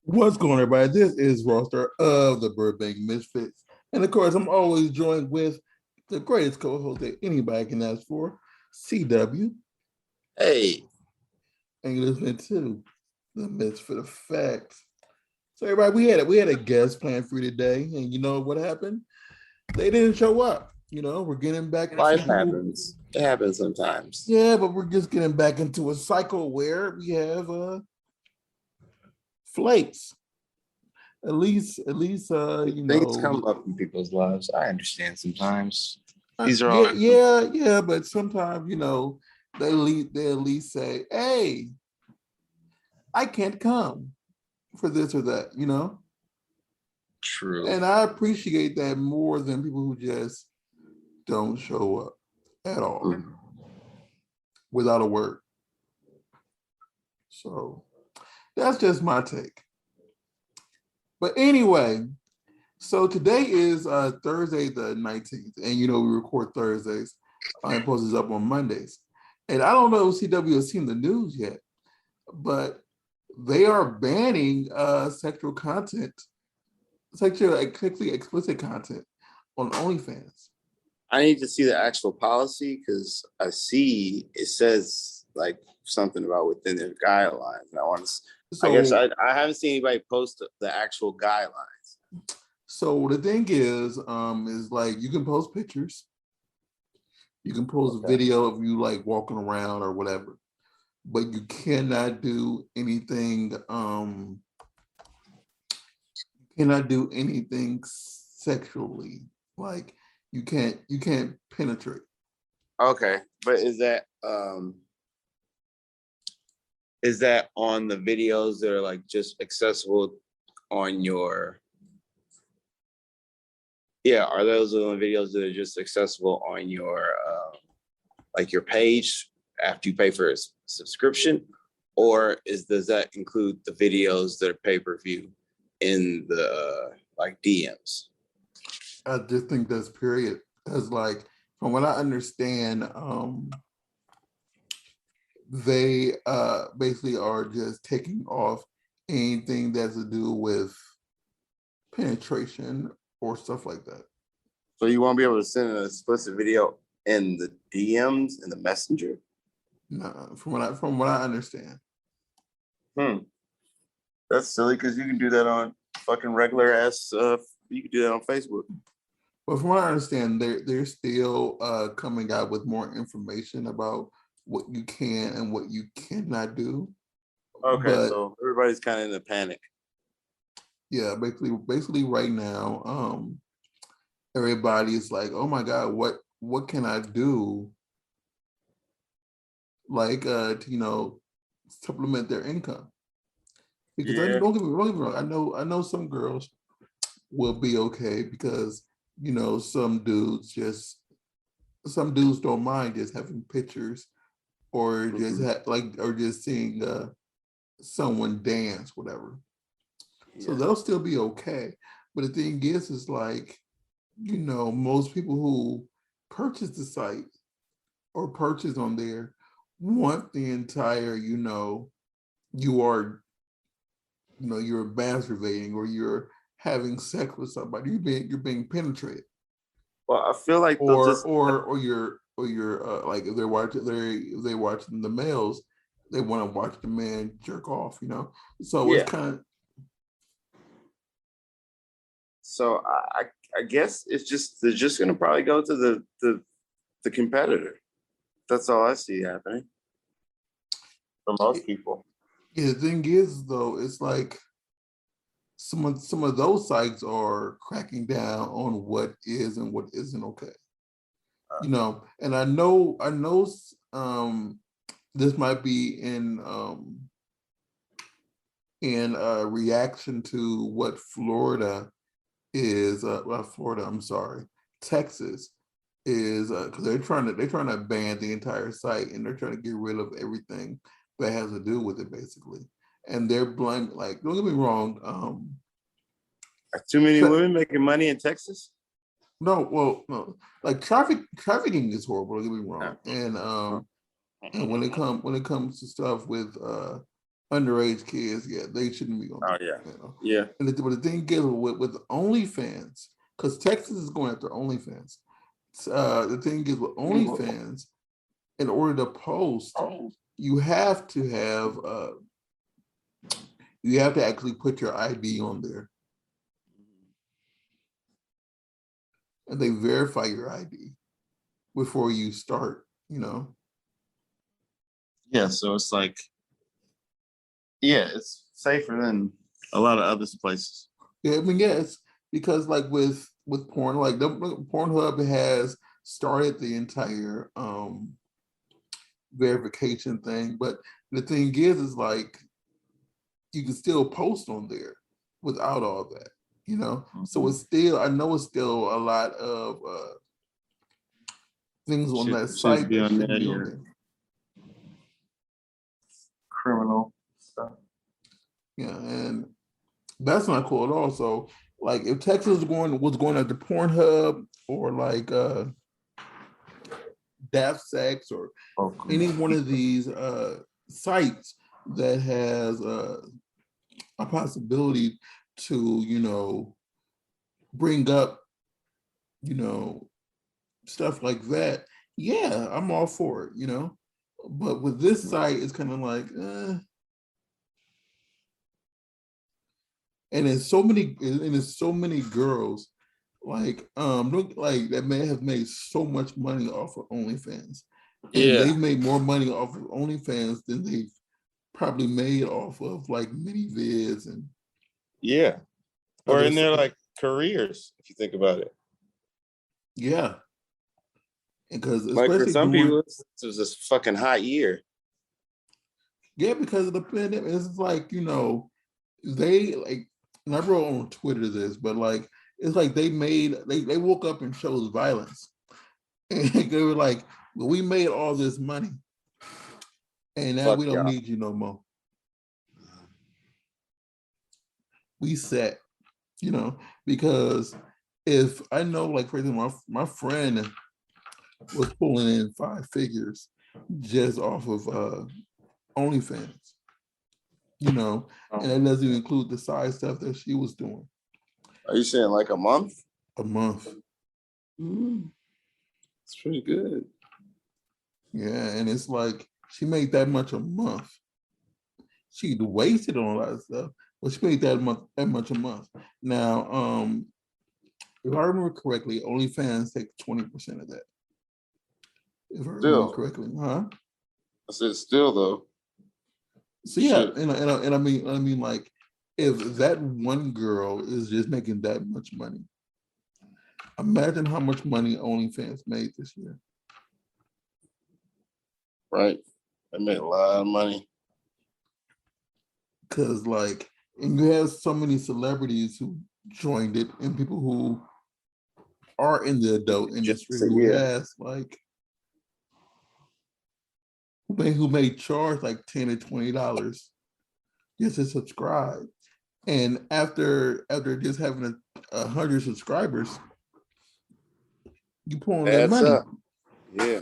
What's going on, everybody? This is Roster of the Burbank Misfits. And of course, I'm always joined with the greatest co-host that anybody can ask for, CW. Hey, And you're listening to the Misfit Effect. So everybody, we had a guest planned for you today, and you know what happened? They didn't show up. You know, we're getting back to life some people. happens. It happens sometimes. Yeah, but we're just getting back into a cycle where we have flakes. Things come up in people's lives. I understand sometimes. These are all yeah, but sometimes they at least say, "Hey, I can't come for this or that," true. and I appreciate that more than people who just don't show up at all without a word. So that's just my take. But anyway, so today is Thursday the 19th, and we record Thursdays and post this up on Mondays. And I don't know if CW has seen the news yet, but they are banning sexually explicit content on OnlyFans. I need to see the actual policy because I see it says like something about within their guidelines. And I guess I haven't seen anybody post the actual guidelines. So the thing is like you can post pictures, you can post a video of you like walking around or whatever, but you cannot do anything. Cannot do anything sexually. Like you can't penetrate. Okay, but is that on the videos that are like just accessible on your? Yeah, are those the only videos that are just accessible on your like your page after you pay for a subscription, or does that include the videos that are pay-per-view in the like DMs? I just think that's period. As like from what I understand, they basically are just taking off anything that's to do with penetration or stuff like that. So you won't be able to send an explicit video in the DMs in the messenger? No, from what I understand. That's silly because you can do that on fucking regular ass you can do that on Facebook. But from what I understand, they're still coming out with more information about what you can and what you cannot do. Okay, so everybody's kind of in a panic. Yeah, basically right now, everybody is like, oh my God, what can I do? Like to supplement their income. Because don't get me wrong, I know some girls will be okay because some dudes don't mind just having pictures or just or just seeing someone dance, whatever. So they'll still be okay. But the thing is like, most people who purchase the site or purchase on there want the entire, you're masturbating or you're having sex with somebody. You're being penetrated. Well, I feel like or you're like if they're watching the males, they want to watch the man jerk off, So it's kind of. So I guess they're just gonna probably go to the competitor. That's all I see happening for most people. Yeah, the thing is though, it's like some of those sites are cracking down on what is and what isn't okay. And I know this might be in reaction to what Florida is Texas is because they're trying to ban the entire site and they're trying to get rid of everything that has to do with it basically. And they're blaming, like, don't get me wrong. Are too many women making money in Texas? No, like trafficking is horrible. Don't get me wrong. And when it comes to stuff with underage kids, yeah, they shouldn't be on Oh there. yeah, You know? yeah. But the thing is with OnlyFans, because Texas is going after OnlyFans. The thing is with OnlyFans, in order to post, you have to have you have to actually put your ID on there, and they verify your ID before you start. You know. Yeah, so it's like, yeah, it's safer than a lot of other places. Yeah, I mean, yes, because like with porn, like Pornhub has started the entire verification thing, but the thing is like you can still post on there without all that, you know. So it's still, I know it's still a lot of things on that site that shouldn't be on there. Criminal stuff. Yeah, and that's not cool at all. So like if Texas was going after Pornhub or like Daft Sex or any one of these sites that has a possibility to, you know, bring up, you know, stuff like that, yeah, I'm all for it, you know. But with this site, it's kind of like, and there's so many girls look like that may have made so much money off of OnlyFans. And they've made more money off of OnlyFans than they've probably made off of like ManyVids and or in their like careers, if you think about it. Yeah, because like for especially some people, it was this fucking hot year. Yeah, because of the pandemic, it's like, you know, they like, and I wrote on Twitter this, but like it's like they woke up and chose violence, and they were like, well, we made all this money, and now we don't need you no more. We set, you know, because if I know, like for example, my friend was pulling in 5 figures just off of OnlyFans, you know, and that doesn't even include the side stuff that she was doing. Are you saying like a month? A month. It's pretty good. Yeah, and it's like she made that much a month. She'd wasted on a lot of stuff, but she made that much a month. Now, if I remember correctly, OnlyFans take 20% of that. If I remember correctly, huh? I said still though. So yeah, and I mean like, if that one girl is just making that much money, imagine how much money OnlyFans made this year. Right. They made a lot of money. Because like, and you have so many celebrities who joined it and people who are in the adult industry who has like, who may charge like $10 or $20 just to subscribe. And after just having 100 subscribers, you pull on that money. Yeah.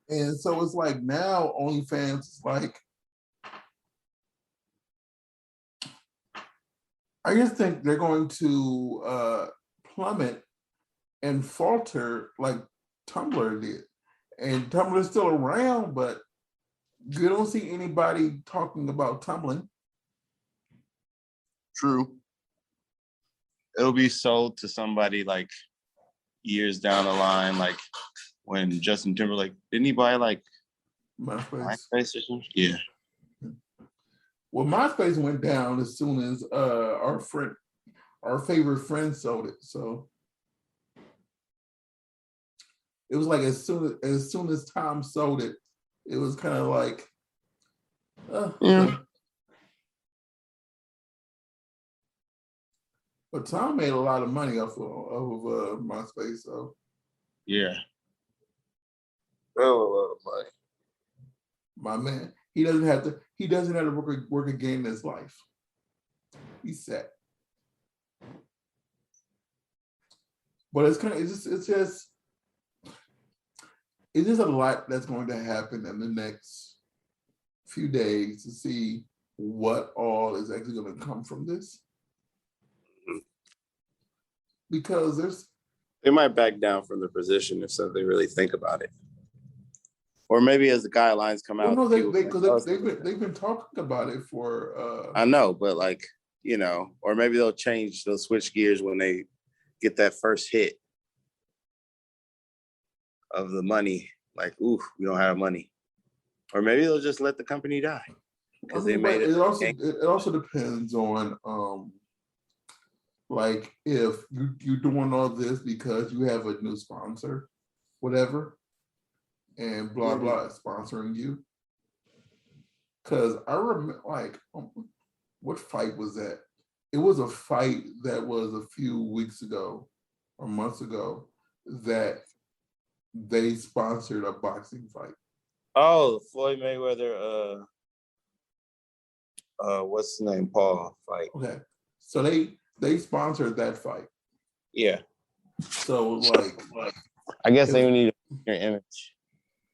And so it's like now OnlyFans is like, I just think they're going to plummet and falter like Tumblr did. And Tumblr's still around, but you don't see anybody talking about tumbling. True. It'll be sold to somebody like years down the line, like when Justin Timberlake, didn't he buy like MySpace or something? Yeah. Well, MySpace went down as soon as our favorite friend sold it. So it was like as soon as Tom sold it, it was kind of like, yeah. But Tom made a lot of money off of MySpace, so yeah. Oh, a lot of money. My man, he doesn't have to work again in his life. He's set. But it's just a lot that's going to happen in the next few days to see what all is actually going to come from this, because They might back down from the position if so they really think about it. Or maybe as the guidelines come well, out, no, people because like, "Oh, they've been talking about it for. I know, but like, you know, or maybe they'll switch gears when they get that first hit of the money. Like, ooh, we don't have money. Or maybe they'll just let the company die because they made it. It also depends on like if you're doing all this because you have a new sponsor, whatever, and blah blah is sponsoring you. Because I remember, like, what fight was that? It was a fight that was a few weeks ago or months ago that they sponsored a boxing fight. Oh, Floyd Mayweather, what's his name? Paul fight. Okay. So they sponsored that fight. Yeah. So like I guess they need your image.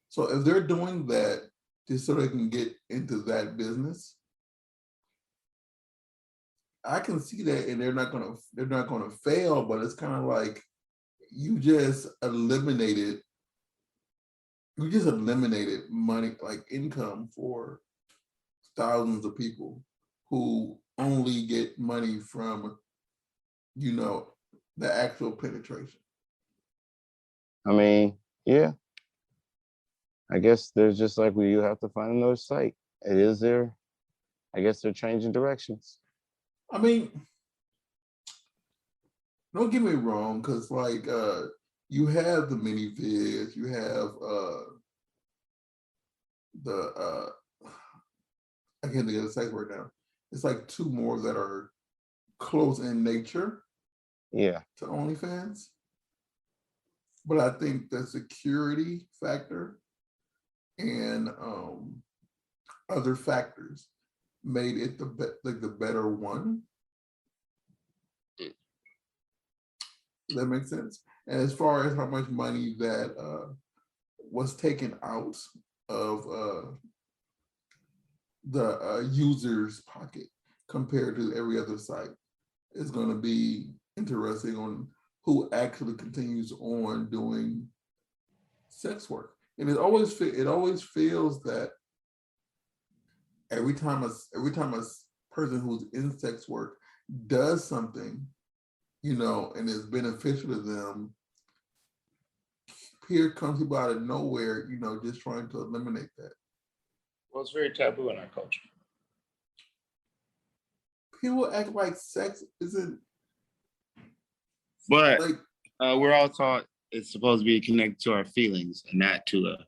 So if they're doing that just so they can get into that business, I can see that, and they're not gonna fail. But it's kind of like you just eliminated money, like income, for thousands of people who only get money from, the actual penetration. I mean, yeah. I guess there's just like you have to find another site. It is there. I guess they're changing directions. I mean, don't get me wrong, because like you have the mini vids, you have the I can't think of the site right now. It's like two more that are close in nature. Yeah. To OnlyFans. But I think the security factor and other factors made it the better one. Does that make sense? And as far as how much money that was taken out of the user's pocket compared to every other site, is going to be interesting on who actually continues on doing sex work. And it always feels that every time a person who's in sex work does something, and is beneficial to them, here comes people out of nowhere, just trying to eliminate that. Well, it's very taboo in our culture. People act like sex isn't. But like, we're all taught it's supposed to be connected to our feelings and not to a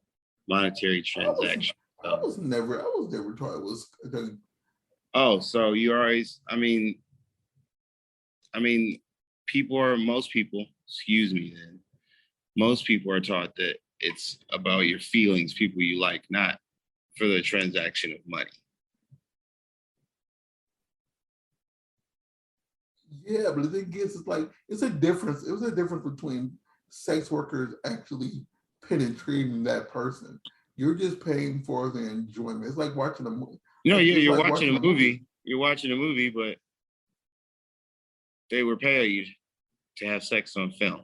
monetary transaction. I was never taught it was. Oh, so you always, I mean, most people, excuse me then, most people are taught that it's about your feelings, people you like, not for the transaction of money. Yeah, but the thing is, it's like it's a difference. It was a difference between sex workers actually penetrating that person. You're just paying for the enjoyment. It's like watching a movie. No, yeah, you're like watching a movie. You're watching a movie, but they were paid to have sex on film.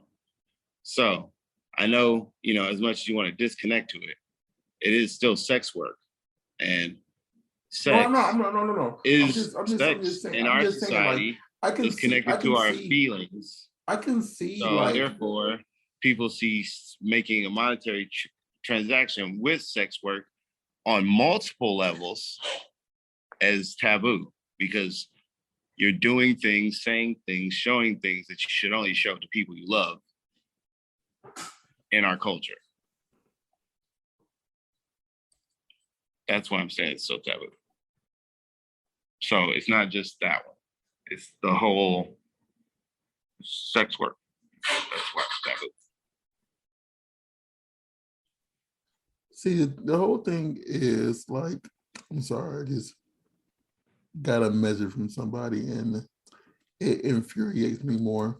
So I know, as much as you want to disconnect to it, it is still sex work. And sex no. Is sex in our society is connected to our feelings. I can see. So therefore, people see making a monetary transaction with sex work on multiple levels as taboo, because you're doing things, saying things, showing things that you should only show to people you love in our culture. That's why I'm saying it's so taboo. So it's not just that one. It's the whole sex work. That's why it's taboo. See, the whole thing is like, I'm sorry, I just got a message from somebody and it infuriates me more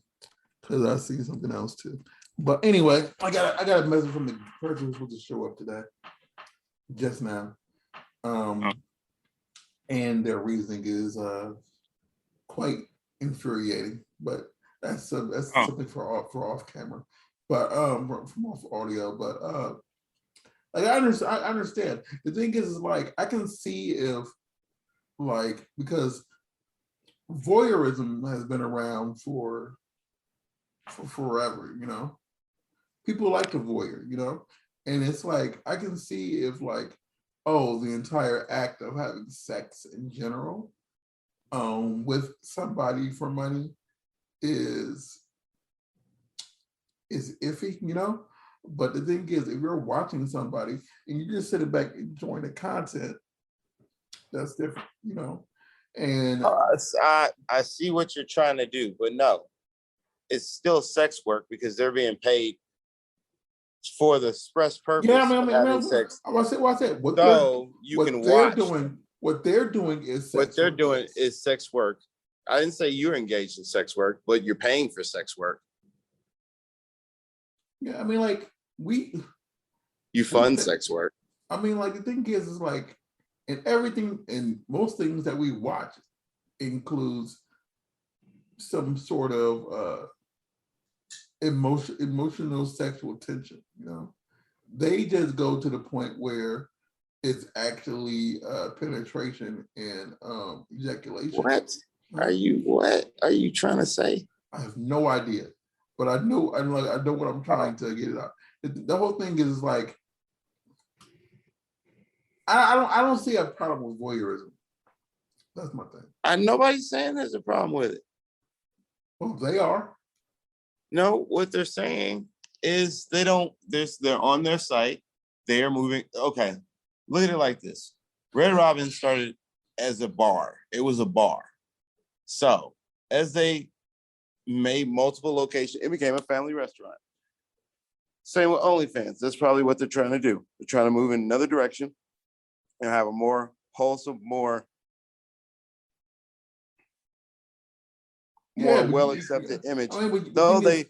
because I see something else too. But anyway, I got a message from the person who's supposed to show up today just now. And their reasoning is quite infuriating. But that's something for off camera, but from off audio. But like I understand. The thing is like I can see if like because voyeurism has been around for forever, you know. People like to voyeur, you know, and it's like I can see if like, oh, the entire act of having sex in general, with somebody for money is iffy, you know. But the thing is, if you're watching somebody and you're just sitting back enjoying the content, that's different, you know. And I see what you're trying to do, but no, it's still sex work because they're being paid for the express purpose yeah, of having sex. I said, So you can watch. What they're doing is sex What they're work. doing is sex work. I didn't say you're engaged in sex work, but you're paying for sex work. Yeah, I mean, like you fund sex work. I mean, like the thing is like, and everything and most things that we watch includes some sort of emotional sexual tension. You know, they just go to the point where it's actually penetration and ejaculation. What are you trying to say? I have no idea, but I know what I'm trying to get it out. The whole thing is like I don't see a problem with voyeurism. That's my thing. Nobody's saying there's a problem with it. Well, they are. No, what they're saying is they're on their site. They are moving. Okay, look at it like this. Red Robin started as a bar. It was a bar. So as they made multiple locations, it became a family restaurant. Same with OnlyFans. That's probably what they're trying to do. They're trying to move in another direction and have a more wholesome, more well accepted image. I mean, though they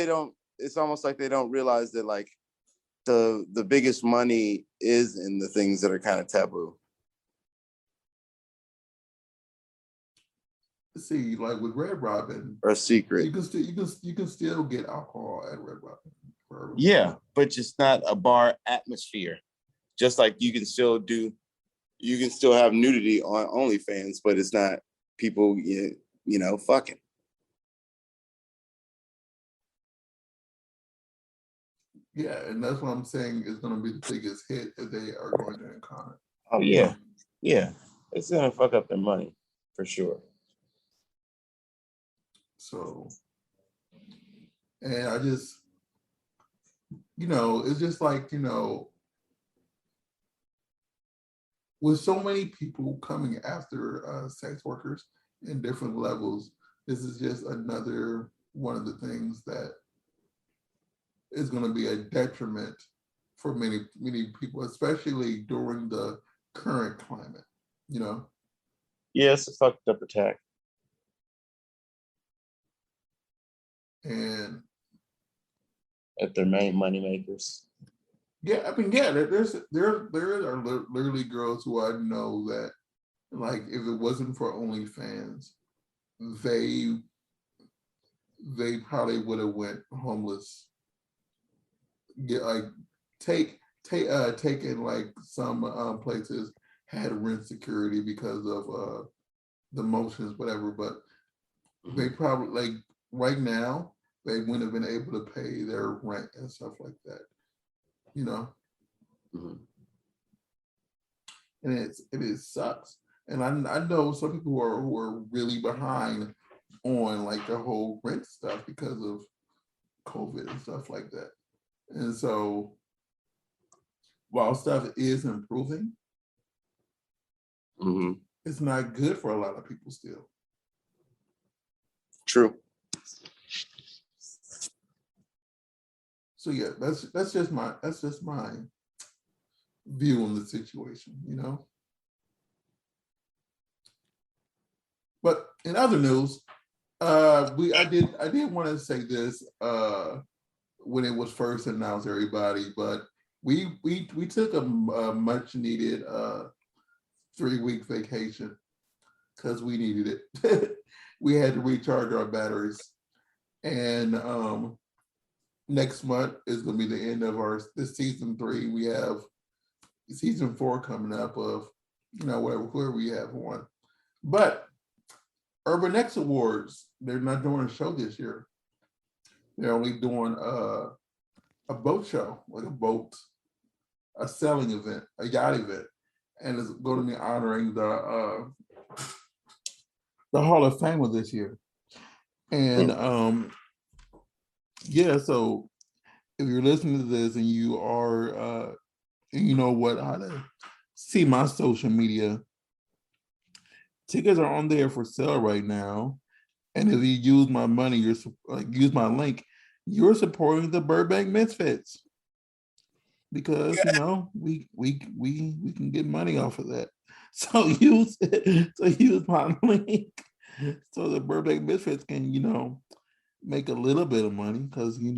don't, it's almost like they don't realize that like the biggest money is in the things that are kind of taboo. See, like with Red Robin or secret, you can still get alcohol at Red Robin. Yeah, but just not a bar atmosphere. Just like you can still have nudity on OnlyFans, but it's not people, fucking. Yeah, and that's what I'm saying is going to be the biggest hit that they are going to encounter. Oh yeah, yeah, it's going to fuck up their money for sure. So, and I just, it's just like, with so many people coming after sex workers in different levels, this is just another one of the things that is going to be a detriment for many, many people, especially during the current climate, Yeah, it's a fucked up attack. And at their main money makers. Yeah, I mean, there are literally girls who I know that, like, if it wasn't for OnlyFans, they probably would have went homeless. Get like taken like some places had rent security because of the motions, whatever. But they probably like right now they wouldn't have been able to pay their rent and stuff like that. Mm-hmm. And it sucks. And I know some people who are really behind on like the whole rent stuff because of COVID and stuff like that. And so while stuff is improving, mm-hmm. it's not good for a lot of people still. True. So yeah, that's just my view on the situation, But in other news, I did want to say this when it was first announced, everybody, but we took a much needed 3-week vacation because we needed it. We had to recharge our batteries. And next month is going to be the end of this season 3. We have season 4 coming up of, whoever we have on. But Urban X Awards, they're not doing a show this year. They're only doing a boat show, like a sailing event, a yacht event. And it's going to be honoring the Hall of Fame of this year. And so if you're listening to this and you are, you know how to see my social media, tickets are on there for sale right now. And if you use my money, use my link, you're supporting the Burbank Misfits because we can get money off of that. So use my link so the Burbank Misfits can make a little bit of money because we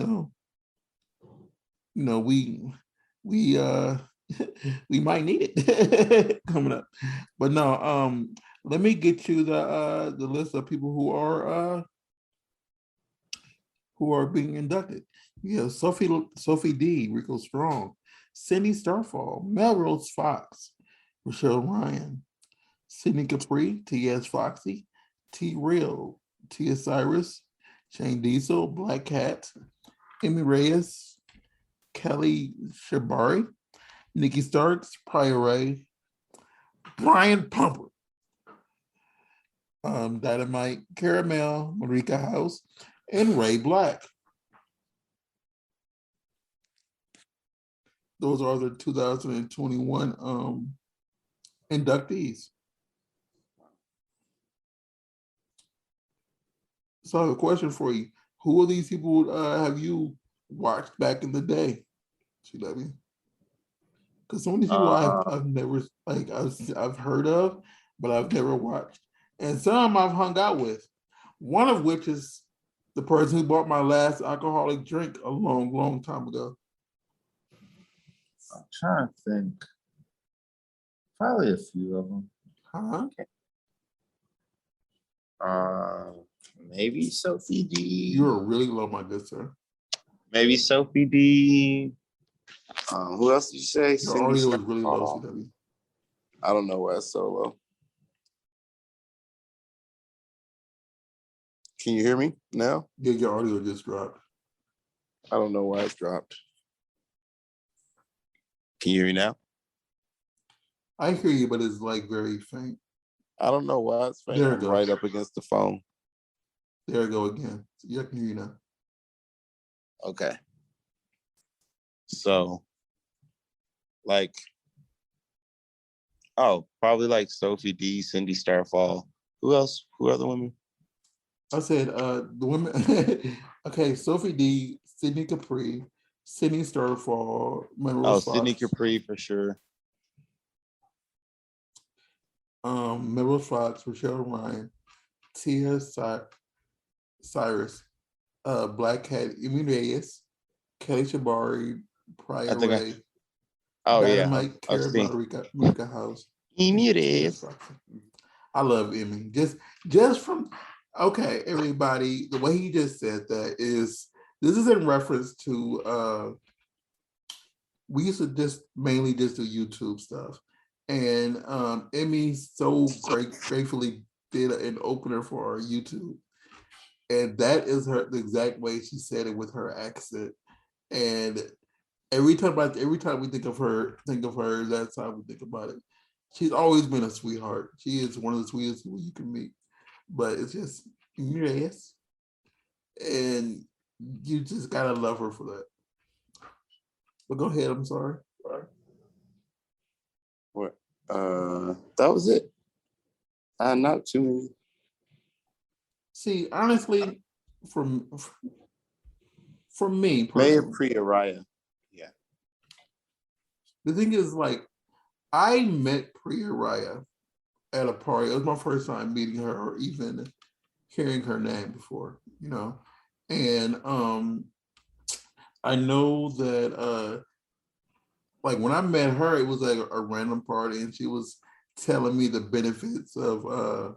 might need it coming up. But no, let me get you the list of people who are being inducted. Yeah, Sophie D, Rico Strong, Cindy Starfall, Melrose Fox, Rochelle Ryan, Sydney Capri, T.S. Foxy, T Real, Tia Cyrus, Shane Diesel, Black Cat, Emmy Reyes, Kelly Shabari, Nikki Starks, Prior Ray, Brian Pumper, Dynamite Caramel, Marika House, and Ray Black. Those are the 2021 inductees. So I have a question for you. Who are these people have you watched back in the day? Because some of these people I've never I've heard of, but I've never watched. And some I've hung out with. One of which is the person who bought my last alcoholic drink a long, long time ago. I'm trying to think. Probably a few of them. Maybe Sophie D. You're really low, my good sir. Maybe Sophie D. Who else did you say? Your audio is really low, CW. I don't know why it's so low. Can you hear me now? Yeah, your audio just dropped. I don't know why it's dropped. Can you hear me now? I hear you, but it's like very faint. I don't know why it's faint. There it goes. Right up against the phone. There we go again. Yeah, I can hear you now. Okay. So, probably like Sophie D, Cindy Starfall. Who else? Who are the women? I said the women. Okay, Sophie D, Sydney Capri, Sydney Starfall, Melrose Fox. Sydney Capri for sure. Melrose Fox, Rochelle Ryan, Tia Cyrus, Black Cat, Emmy Reyes, Kelly Shabari, Prior Ray. Dynamite, Marika House. Emmy Reyes. I love Emmy. Just from everybody, the way he just said that this is in reference to we used to mainly do YouTube stuff. And Emmy so gratefully did an opener for our YouTube. And that is the exact way she said it with her accent. And every time we think of her, that's how we think about it. She's always been a sweetheart. She is one of the sweetest people you can meet. But it's just, yes. And you just gotta love her for that. But go ahead, I'm sorry. What? That was it. Not too many. See, honestly, for me personally, Mayor Priya Raya. Yeah. The thing is, I met Priya Raya at a party. It was my first time meeting her or even hearing her name before, And I know that when I met her, it was like a random party, and she was telling me the benefits of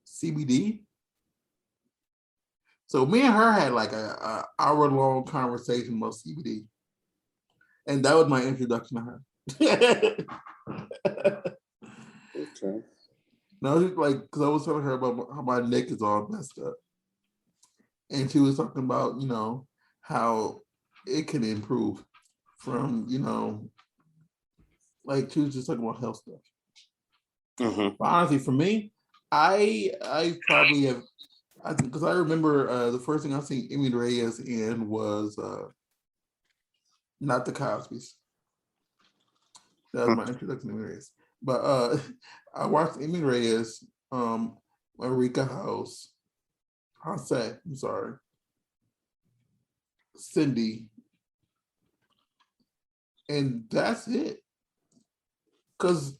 CBD. So me and her had like a hour-long conversation about CBD. And that was my introduction to her. Okay. No, like, because I was telling her about how my neck is all messed up. And she was talking about, how it can improve from, like she was just talking about health stuff. Mm-hmm. But honestly, for me, I probably have, because I remember the first thing I seen Emmy Reyes in was not the Cosby's. That was my introduction to Emmy Reyes. But I watched Emmy Reyes, Marika House, Hassan, I'm sorry, Cindy, and that's it. Because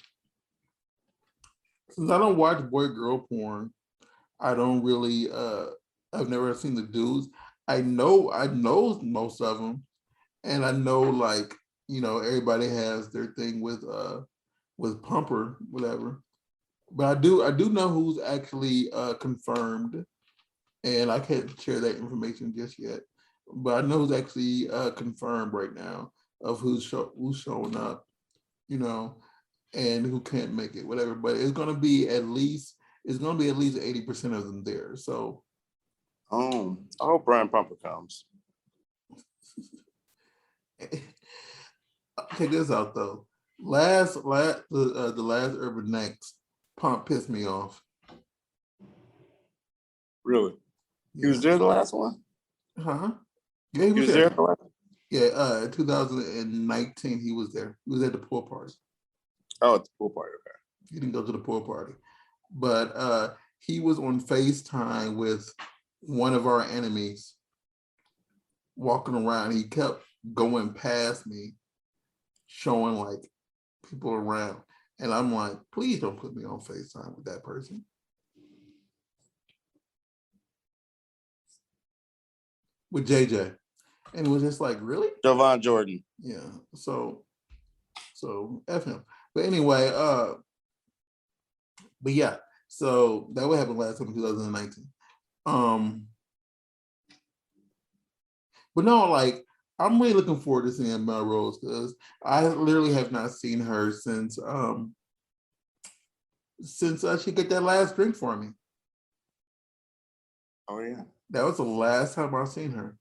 since I don't watch boy girl porn, I don't really I've never seen the dudes. I know most of them, and I know like everybody has their thing with Pumper, whatever. But I do know who's actually confirmed, and I can't share that information just yet. But I know who's actually confirmed right now of who's showing up, and who can't make it, whatever. But it's gonna be at least 80% of them there. So I hope Brian Pumper comes. check this out though. The last Urban Next Pump pissed me off. Really? He was there the last one? Huh? Yeah, he He was was there there. the last one? Yeah, 2019, he was there. He was at the pool party. Oh, at the pool party. Okay. He didn't go to the pool party. But he was on FaceTime with one of our enemies walking around. He kept going past me, showing like people around. And I'm like, please don't put me on FaceTime with that person. With JJ. And it was just like, really? Jovan Jordan. Yeah. So F him. But anyway, but yeah, so that would happen last time in 2019. But no, like I'm really looking forward to seeing Melrose because I literally have not seen her since she got that last drink for me. Oh yeah. That was the last time I've seen her.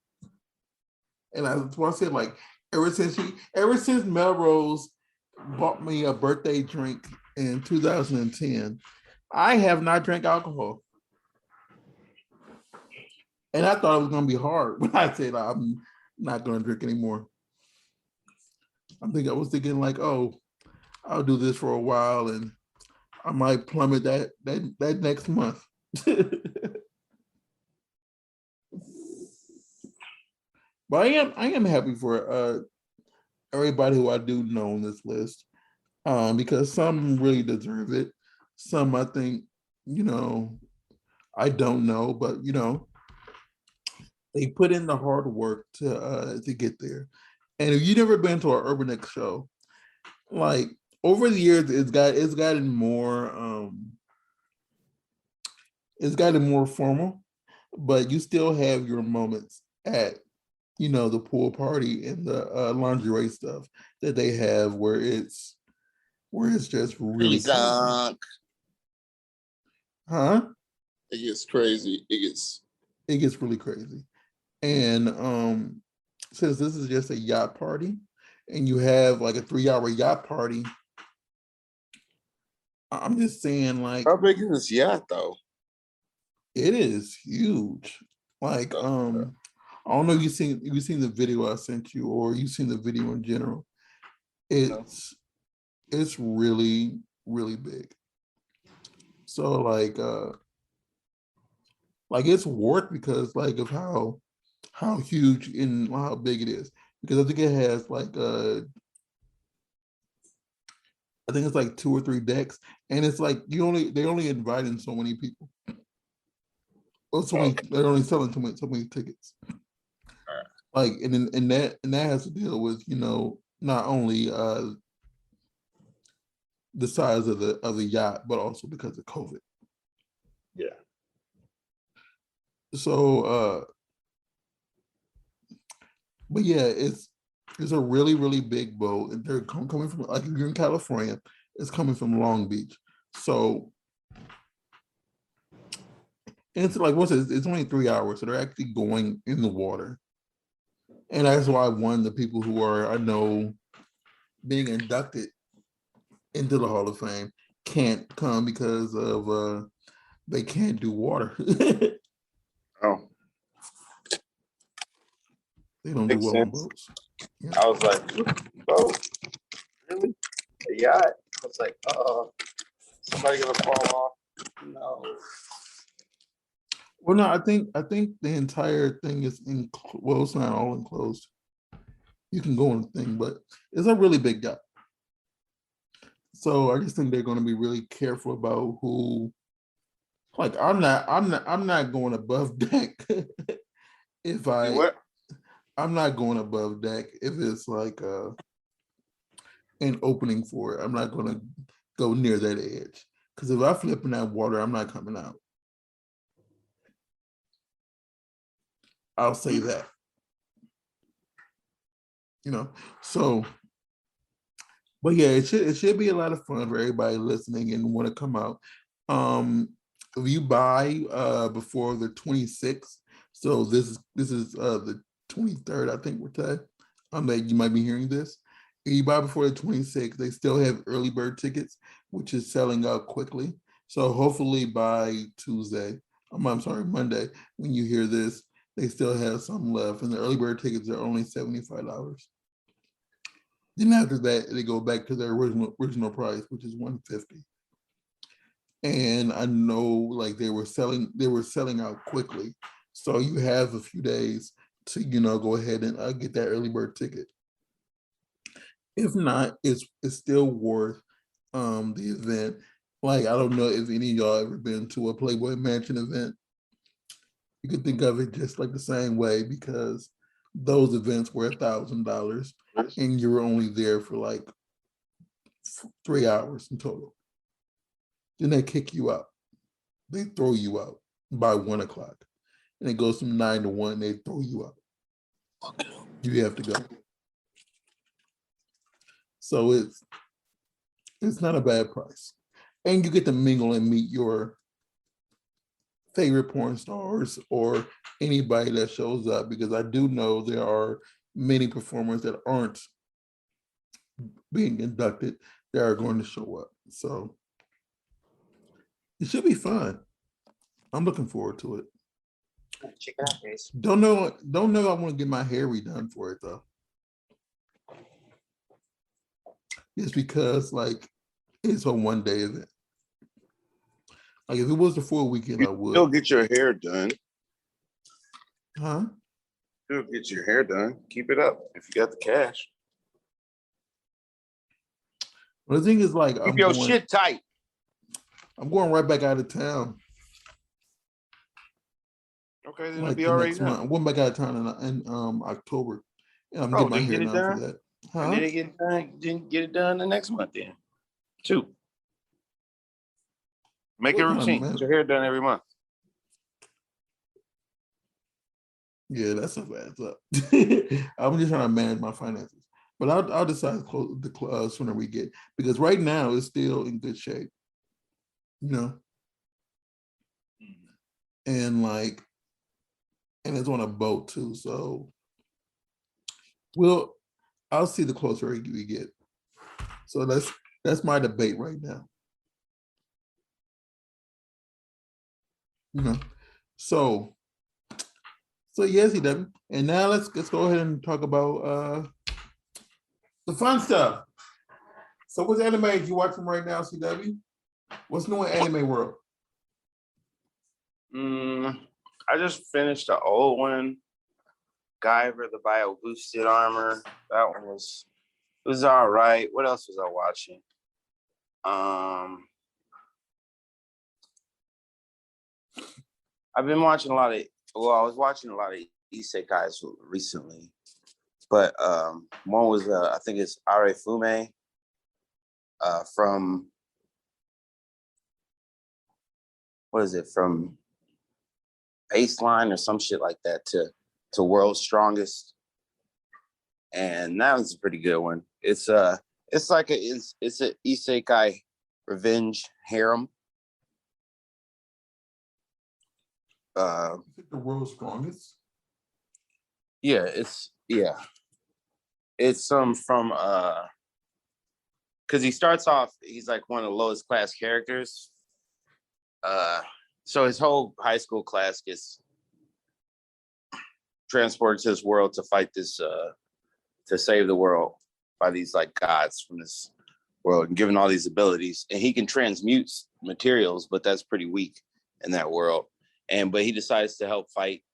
And that's why I said, like, ever since Melrose bought me a birthday drink in 2010, I have not drank alcohol. And I thought it was gonna be hard when I said I'm not gonna drink anymore. I was thinking like, oh, I'll do this for a while and I might plummet that next month. But I am happy for everybody who I do know on this list, because some really deserve it. Some I think, I don't know, but they put in the hard work to get there. And if you've never been to an Urban X show, like over the years, it's gotten more formal, but you still have your moments at the pool party and the lingerie stuff that they have where it's just really crazy. Huh? It gets crazy. It gets really crazy. And since this is just a yacht party and you have like a 3-hour yacht party, I'm just saying, like, How big is this yacht though? it is huge. Like, I don't know if you've seen the video I sent you or you've seen the video in general. It's really, really big. So like it's worth because like of how huge and how big it is. Because I think it has like I think it's like 2 or 3 decks, and it's like they only inviting so many people. Or they're only selling so many tickets. Like and that has to deal with not only the size of the yacht, but also because of COVID. Yeah. So but yeah, it's a really, really big boat, and they're coming from, like, if you're in California, it's coming from Long Beach. So and it's like, it's only 3 hours, so they're actually going in the water. And that's why one of the people who are, I know, being inducted into the Hall of Fame can't come because of they can't do water. They Oh, don't do makes well on sense. boats. I was like, oh, really? A yacht? I was like, oh, somebody gonna fall off? No. Well, no, I think the entire thing is well, it's not all enclosed. You can go on the thing, but it's a really big yacht. So I just think they're going to be really careful about who. Like, I'm not going above deck if You what? I'm not going above deck if it's like an opening for it. I'm not going to go near that edge, because if I flip in that water, I'm not coming out. I'll say that. So, but yeah, it should be a lot of fun for everybody listening and want to come out. If you buy before the 26th, so this is the 23rd, I think we're today. That you might be hearing this. If you buy before the 26th, they still have early bird tickets, which is selling out quickly. So hopefully by Tuesday, I'm sorry, Monday, when you hear this, they still have some left, and the early bird tickets are only $75. Then after that, they go back to their original price, which is $150. And I know, like, they were selling out quickly, so you have a few days to go ahead and get that early bird ticket. If not, it's still worth the event. Like, I don't know if any of y'all ever been to a Playboy Mansion event. You could think of it just like the same way, because those events were $1,000 and you were only there for like 3 hours in total. Then they kick you out. They throw you out by 1 o'clock. And it goes from 9 to 1, they throw you out. You have to go. So it's not a bad price. And you get to mingle and meet your favorite porn stars or anybody that shows up, because I do know there are many performers that aren't being inducted that are going to show up. So it should be fun. I'm looking forward to it. Check it out, guys. Don't know I want to get my hair redone for it though. It's because, like, it's a 1-day event. Like, if it was the full weekend, I would. You'll get your hair done. Huh? You'll get your hair done. Keep it up if you got the cash. But the thing is, like, Keep your shit tight. I'm going right back out of town. Okay, then Like it'll be the already next month. done. I'm going back out of town in October. And I'm Oh, getting my then hair get it done for done? that. And then it get done. Then get it done the next month. Then, too. Make it What kind of routine. man- Get your hair done every month. Yeah, that stuff adds up. I'm just trying to manage my finances. But I'll decide sooner we get, because right now it's still in good shape. And like, and it's on a boat too. So I'll see the closer we get. So that's my debate right now. So yes, he doesn't. And now let's go ahead and talk about the fun stuff. So what anime are you watching right now, CW? What's new in anime world? I just finished the old one, Guyver the Bio Boosted Armor. That one was all right. What else was I watching? I've been watching I was watching a lot of isekais recently, but one was I think it's Arefume from what is it, from baseline or some shit like that to world's strongest. And that was a pretty good one. It's like it's a isekai revenge harem. Is it the world's strongest? It's from because he starts off, he's like one of the lowest class characters. So his whole high school class gets transported to this world to fight this to save the world by these like gods from this world and given all these abilities. And he can transmute materials, but that's pretty weak in that world. But he decides to help fight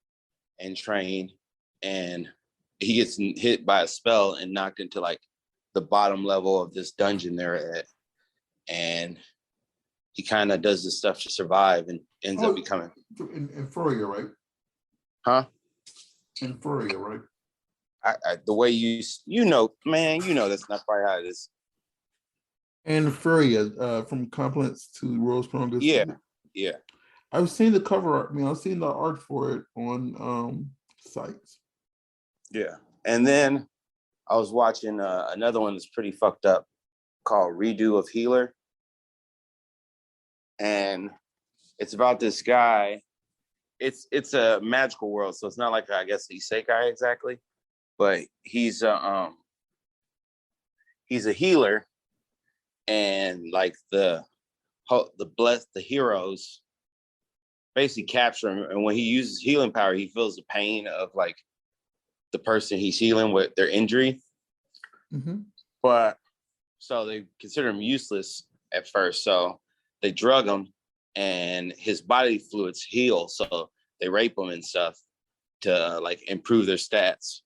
and train, and he gets hit by a spell and knocked into like the bottom level of this dungeon they're at. And he kind of does this stuff to survive and ends up becoming in Furia, right? Huh? In Furia, right? The way you know, man, you know that's not quite how it is. And Furia, from Compliments to World's Strongest. Yeah. I've seen the cover art. I mean, I've seen the art for it on sites. Yeah. And then I was watching another one that's pretty fucked up called Redo of Healer. And it's about this guy. It's a magical world, so it's not like, I guess, isekai exactly, but he's a healer, and like the heroes basically capture him, and when he uses healing power, he feels the pain of like the person he's healing with their injury. Mm-hmm. But so they consider him useless at first, so they drug him and his body fluids heal, so they rape him and stuff to like improve their stats.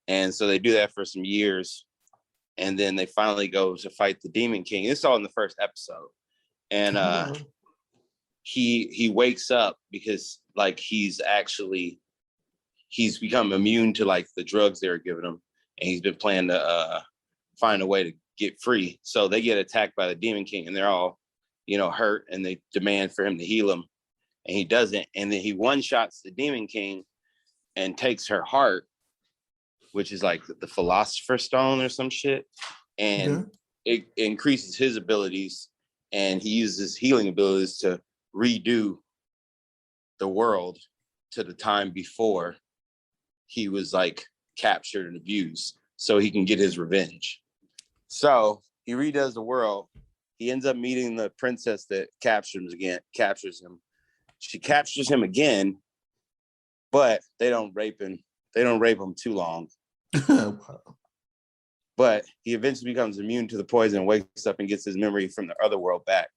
And so they do that for some years, and then they finally go to fight the Demon King. It's all in the first episode. And he wakes up because like he's become immune to like the drugs they were giving him, and he's been planning to find a way to get free. So they get attacked by the Demon King, and they're all, hurt, and they demand for him to heal them, and he doesn't. And then he one-shots the Demon King and takes her heart, which is like the Philosopher's Stone or some shit, and it increases his abilities, and he uses healing abilities to redo the world to the time before he was like captured and abused, so he can get his revenge. So he redoes the world. He ends up meeting the princess that captures him. She captures him again, but they don't rape him. They don't rape him too long. Wow. But he eventually becomes immune to the poison and wakes up and gets his memory from the other world back.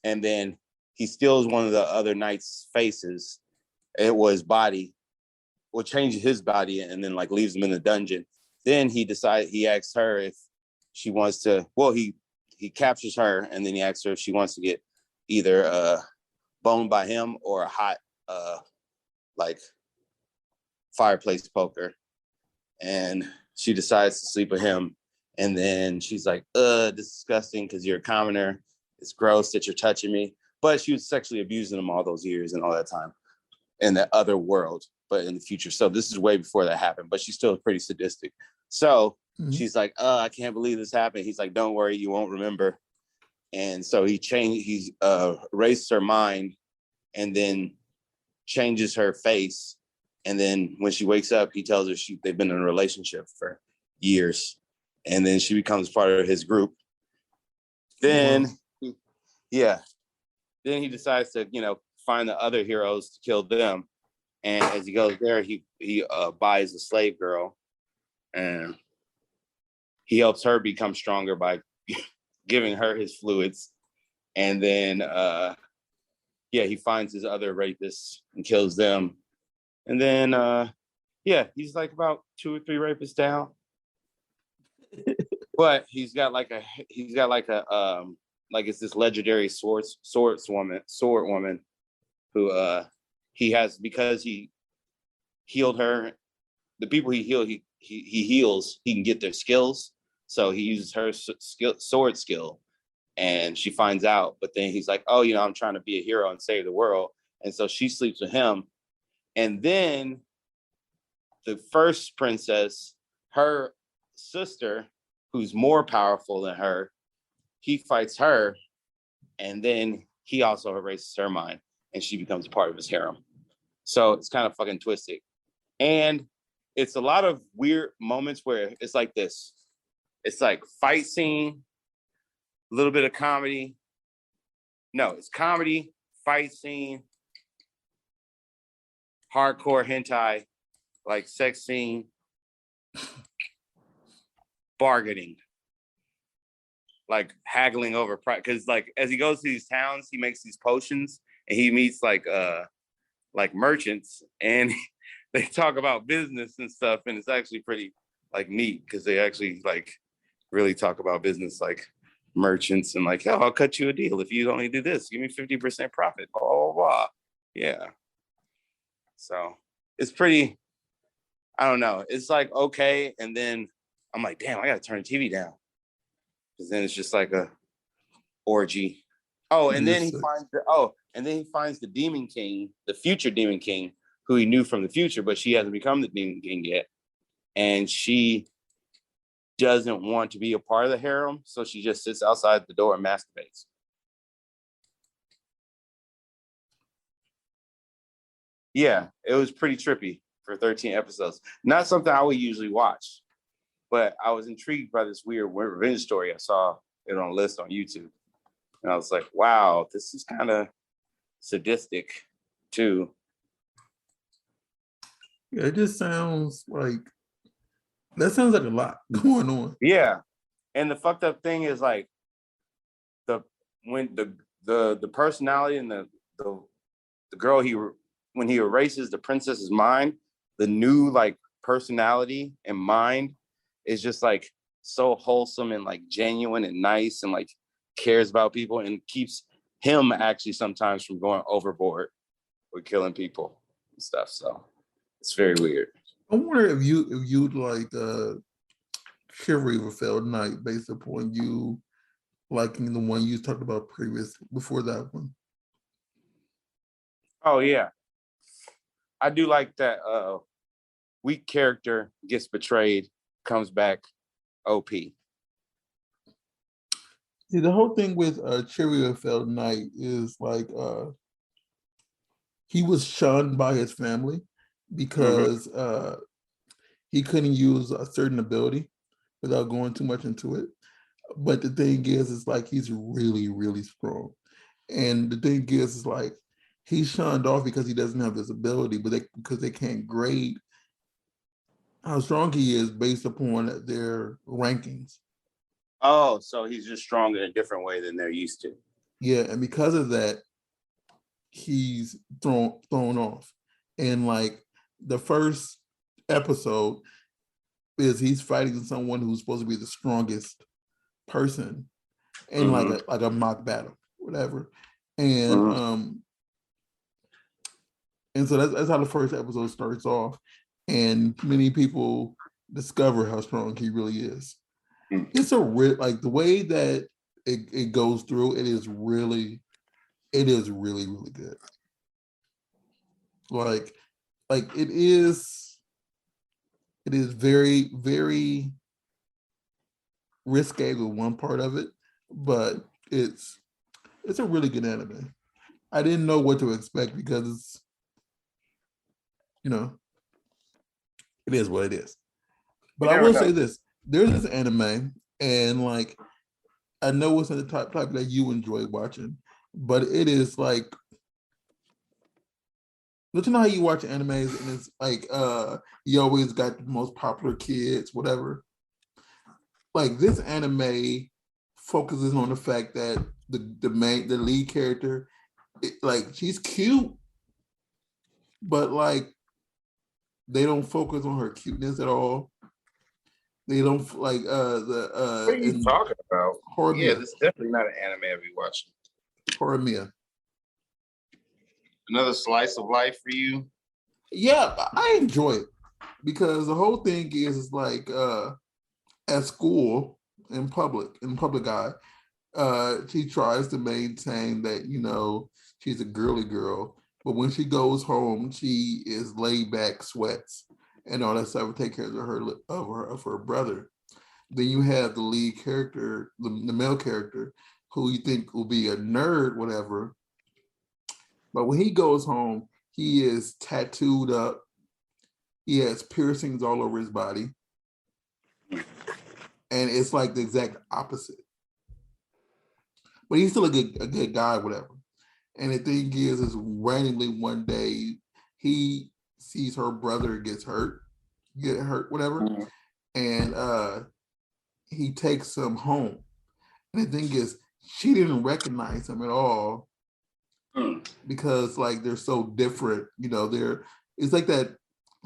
And then he steals one of the other knight's faces. It was body, will change his body, and then like leaves him in the dungeon. Then he asks her if she wants to, he captures her, and then he asks her if she wants to get either boned by him or a hot like fireplace poker. And she decides to sleep with him. And then she's like, disgusting, because you're a commoner. It's gross that you're touching me. But she was sexually abusing him all those years and all that time in the other world, but in the future. So this is way before that happened, but she's still pretty sadistic. So she's like, I can't believe this happened. He's like, don't worry, you won't remember. And so he's erased her mind and then changes her face. And then when she wakes up, he tells her they've been in a relationship for years. And then she becomes part of his group. Then, then he decides to, find the other heroes to kill them. And as he goes there, he buys a slave girl, and he helps her become stronger by giving her his fluids. And then, he finds his other rapists and kills them. And then, he's like about 2 or 3 rapists down. But he's got like it's this legendary sword woman who he has, because he healed her. The people he healed, he heals, he can get their skills. So he uses her sword skill, and she finds out, but then he's like, oh, I'm trying to be a hero and save the world. And so she sleeps with him. And then the first princess, her sister, who's more powerful than her, he fights her, and then he also erases her mind, and she becomes a part of his harem. So it's kind of fucking twisted. And it's a lot of weird moments where it's like this. It's like fight scene, a little bit of comedy. No, it's comedy, fight scene, hardcore hentai, like sex scene, bargaining, like haggling over price. Because like as he goes to these towns, he makes these potions, and he meets like merchants, and they talk about business and stuff, and it's actually pretty like neat because they actually like really talk about business, like merchants, and like, oh, I'll cut you a deal if you only do this. Give me 50% profit. Blah, blah, blah. Yeah. So it's pretty, I don't know. It's like, okay. And then I'm like, damn, I got to turn the TV down. Because then it's just like a orgy. Oh, and then he finds the Demon King, the future Demon King, who he knew from the future, but she hasn't become the Demon King yet. And she doesn't want to be a part of the harem, so she just sits outside the door and masturbates. Yeah, it was pretty trippy for 13 episodes. Not something I would usually watch, but I was intrigued by this weird revenge story. I saw it on a list on YouTube, and I was like, wow, this is kind of sadistic too. Yeah, it just sounds like that sounds like a lot going on. Yeah. And the fucked up thing is like the personality and the girl when he erases the princess's mind, the new like personality and mind is just like so wholesome and like genuine and nice and like cares about people and keeps him actually sometimes from going overboard with killing people and stuff. So it's very weird. I wonder if you'd like Chivalry of a Failed Knight based upon you liking the one you talked about before that one. Oh yeah. I do like that weak character gets betrayed, comes back OP. See, the whole thing with Chivalry of a Failed Knight is like he was shunned by his family because he couldn't use a certain ability without going too much into it. But the thing is like he's really, really strong. And the thing is like he's shunned off because he doesn't have this ability, but because they can't grade how strong he is based upon their rankings. Oh, so he's just strong in a different way than they're used to. Yeah, and because of that, he's thrown off. And like the first episode is he's fighting someone who's supposed to be the strongest person in like a mock battle, whatever. And and so that's how the first episode starts off. And many people discover how strong he really is. It's a like the way that it goes through, it is really, really good. Like it is very, very risque with one part of it, but it's a really good anime. I didn't know what to expect because it is what it is. But I will say this: there's this anime, and like I know it's in the type that you enjoy watching, but it is like, don't you know how you watch animes and it's like you always got the most popular kids, whatever. Like this anime focuses on the fact that the lead character, like she's cute, but like they don't focus on her cuteness at all. They don't like what are you talking about? Horimiya. Yeah, this is definitely not an anime I'll be watching. Horimiya. Another slice of life for you? Yeah, I enjoy it because the whole thing is like at school in public eye, she tries to maintain that, she's a girly girl, but when she goes home, she is laid back, sweats, and all that stuff to take care of her brother. Then you have the lead character, the male character, who you think will be a nerd, whatever. But when he goes home, he is tattooed up. He has piercings all over his body. And it's like the exact opposite. But he's still a good guy, whatever. And the thing is randomly one day he sees her brother get hurt, whatever. Mhm. And he takes him home. And the thing is, she didn't recognize him at all because like they're so different. It's like that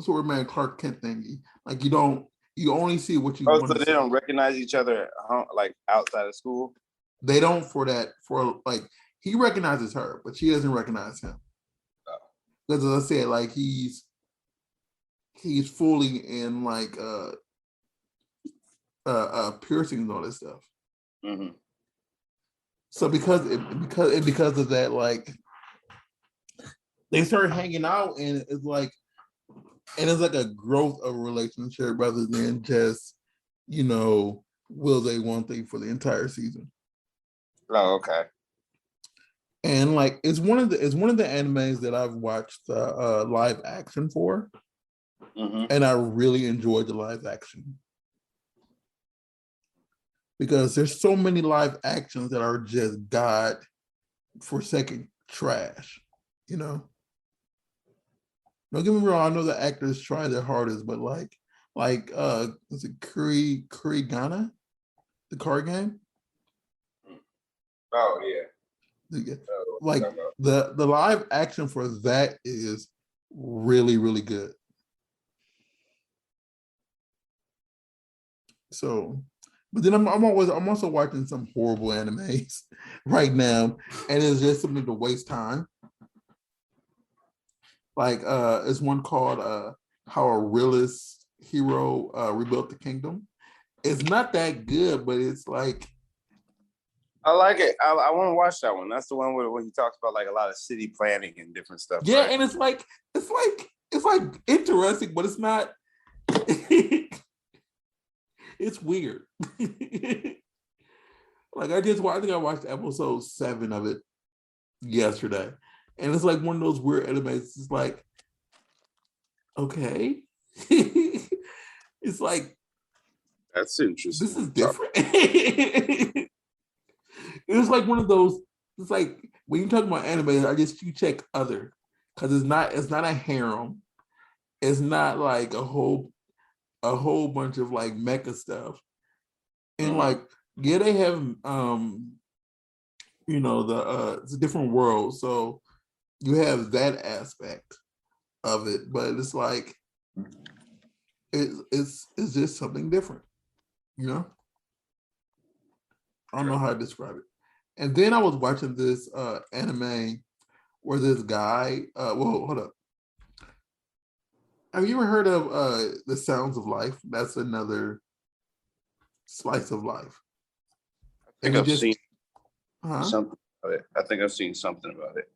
Superman Clark Kent thingy. Like you only see what you Oh, want so to they see. don't recognize each other, like outside of school? They don't for like he recognizes her, but she doesn't recognize him. Because as I said, like he's fully in like piercings and all this stuff. Mm-hmm. So because of that, like they start hanging out, and it's like a growth of a relationship rather than just, will they, won't they for the entire season. Oh, okay. And like it's one of the animes that I've watched live action for, and I really enjoyed the live action because there's so many live actions that are just god forsaken trash. Don't get me wrong, I know the actors try their hardest, but like is it Kurigana, the card game? Oh, yeah. Like the live action for that is really, really good. So, but then I'm also watching some horrible animes right now, and it's just something to waste time. Like it's one called How a Realist Hero Rebuilt the Kingdom. It's not that good, but it's like I like it. I want to watch that one. That's the one where he talks about like a lot of city planning and different stuff. Yeah, right? and it's like interesting, but it's not. It's weird. Like I think I watched episode 7 of it yesterday, and it's like one of those weird animes. It's like, okay, it's like That's interesting. this is different. It's like one of those. It's like when you talk about anime, you check other, because it's not a harem. It's not like a whole bunch of like mecha stuff. And like, yeah, they have it's a different world, so you have that aspect of it, but it's like it's just something different, I don't know how to describe it. And then I was watching this anime where this guy, well, hold up. Have you ever heard of The Sounds of Life? That's another slice of life. I think I've seen huh? something about it. I think I've seen something about it.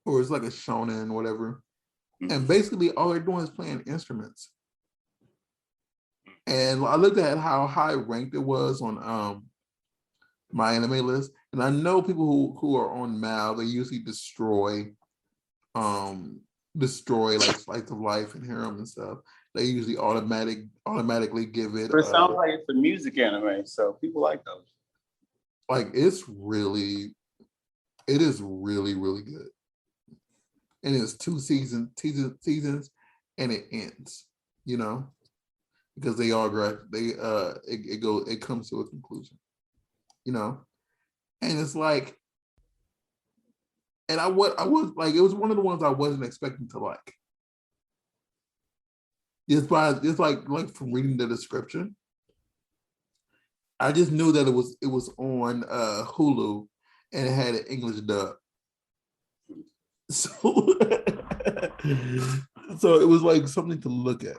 Or it's like a shonen, whatever. And basically all they're doing is playing instruments. And I looked at how high ranked it was on my anime list. And I know people who are on MAL, they usually destroy like Slice of Life and Harem and stuff. They usually automatically give it. But it sounds like it's a music anime, so people like those. Like it is really, really good. And it's 2 seasons, and it ends, because they all it comes to a conclusion, and it's like, and I was like, it was one of the ones I wasn't expecting to like. It's like from reading the description, I just knew that it was on Hulu and it had an English dub. So so it was like something to look at,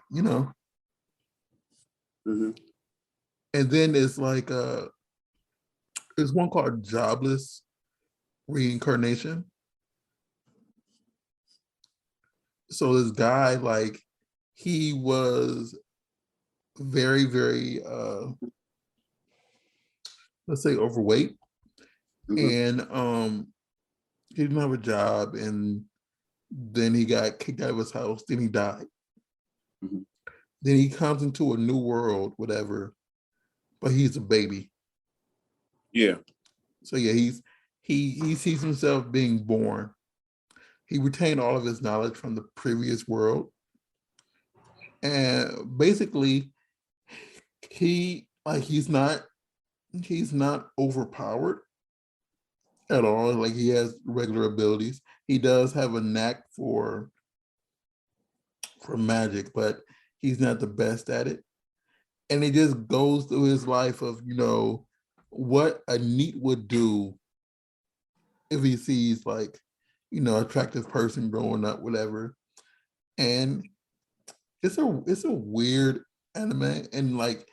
And then it's like There's one called Jobless Reincarnation. So this guy, like, he was very, very let's say overweight. Mhm. And he didn't have a job, and then he got kicked out of his house, then he died. Mhm. Then he comes into a new world, whatever, but he's a baby. Yeah. So yeah, he sees himself being born. He retained all of his knowledge from the previous world. And basically he's not overpowered at all. Like, he has regular abilities. He does have a knack for magic, but he's not the best at it. And he just goes through his life of, what a NEET would do if he sees, like, attractive person growing up, whatever. And it's a weird anime, and, like,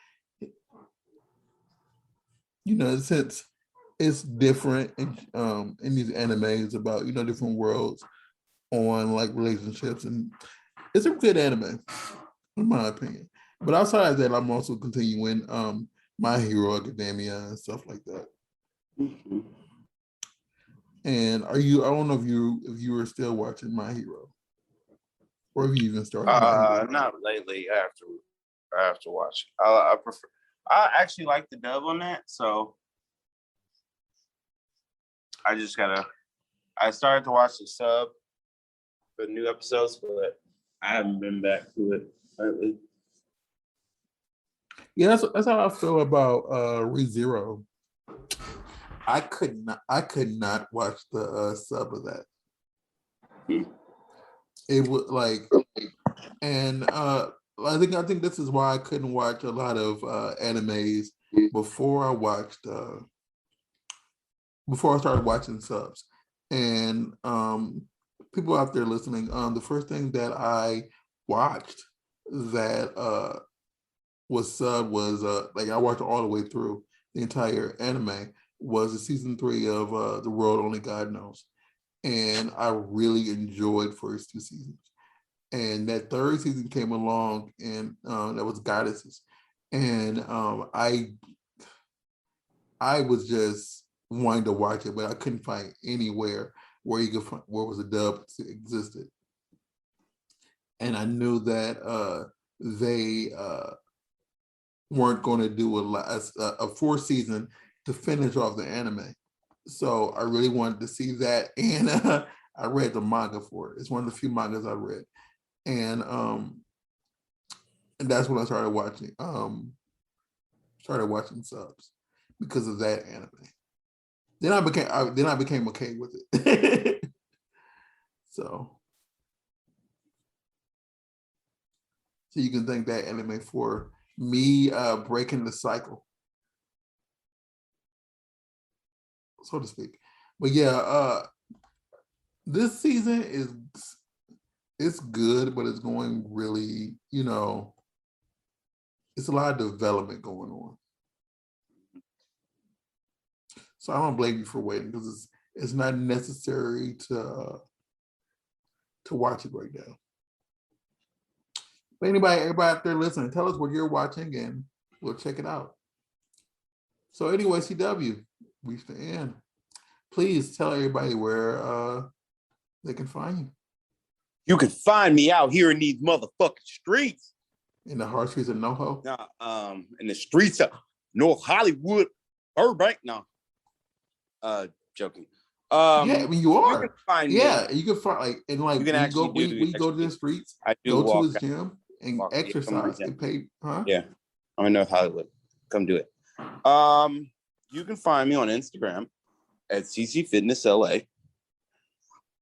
since it's different in these animes about, different worlds on, like, relationships, and it's a good anime in my opinion. But outside of that, I'm also continuing My Hero Academia and stuff like that. Mhm. And I don't know if you are still watching My Hero, or if you even started My Hero. Not lately. I have to watch. I prefer. I actually like the dub on that, so I just gotta. I started to watch the sub for new episodes, but I haven't been back to it lately. Yeah, that's how I feel about ReZero. I could not watch the sub of that. It was like, and I think this is why I couldn't watch a lot of animes before I started watching subs. And people out there listening, the first thing that I watched that was sub was like, I watched all the way through the entire anime, was the season 3 of The World Only God Knows. And I really enjoyed first 2 seasons. And that third season came along, and that was Goddesses. And I was just wanting to watch it, but I couldn't find anywhere where you could find where was a dub existed. And I knew that they weren't going to do a fourth season to finish off the anime. So I really wanted to see that, and I read the manga for it. It's one of the few mangas I read, and that's when I started watching. Started watching subs because of that anime. Then I became okay with it. so you can thank that anime for me breaking the cycle, so to speak. But yeah, this season it's good, but it's going really, it's a lot of development going on. So I don't blame you for waiting, because it's not necessary to watch it right now. But everybody out there listening, tell us what you're watching, and we'll check it out. So anyway, CW, reached the end. Please tell everybody where they can find you. You can find me out here in these motherfucking streets. In the hard streets of NoHo? In the streets of North Hollywood, Burbank. No. Joking. Yeah, I mean, you are. You can find me. You can find, like, and like, You can we go to the streets, I do go walk to his gym and exercise and pay, huh? Yeah, I'm in North Hollywood. Come do it. You can find me on Instagram at CC Fitness LA.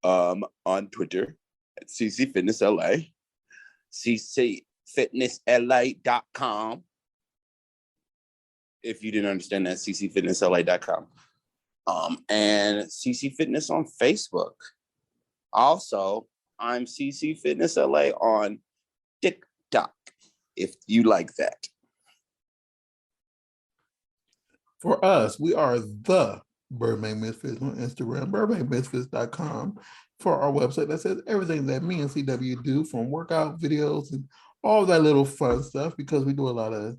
On Twitter at CC Fitness LA. CCFitnessLA.com. If you didn't understand that, CCFitnessLA.com. And CC Fitness on Facebook. Also, I'm CC Fitness LA on TikTok, if you like that. For us, we are the Burbank Misfits on Instagram, burbankmisfits.com for our website that says everything that me and CW do, from workout videos and all that little fun stuff, because we do a lot of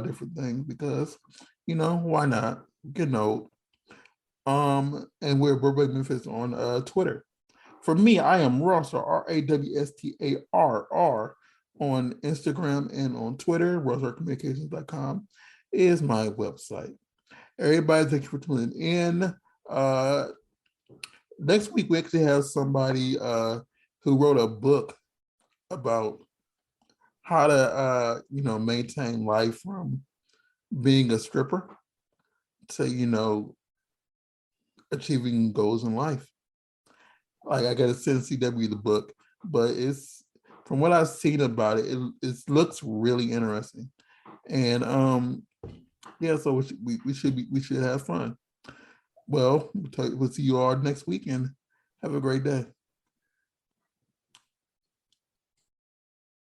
different things because, why not? Get old. And we're Burbank Memphis on Twitter. For me, I am Rawstar, RAWSTARR on Instagram and on Twitter. RawstarCommunications.com is my website. Everybody, thank you for tuning in. Next week, we actually have somebody who wrote a book about how to, maintain life from being a stripper to, achieving goals in life. Like, I got to send CW the book, but it's, from what I've seen about it, it looks really interesting. And yeah, so we should have fun. Well, we'll see you all next week, and have a great day.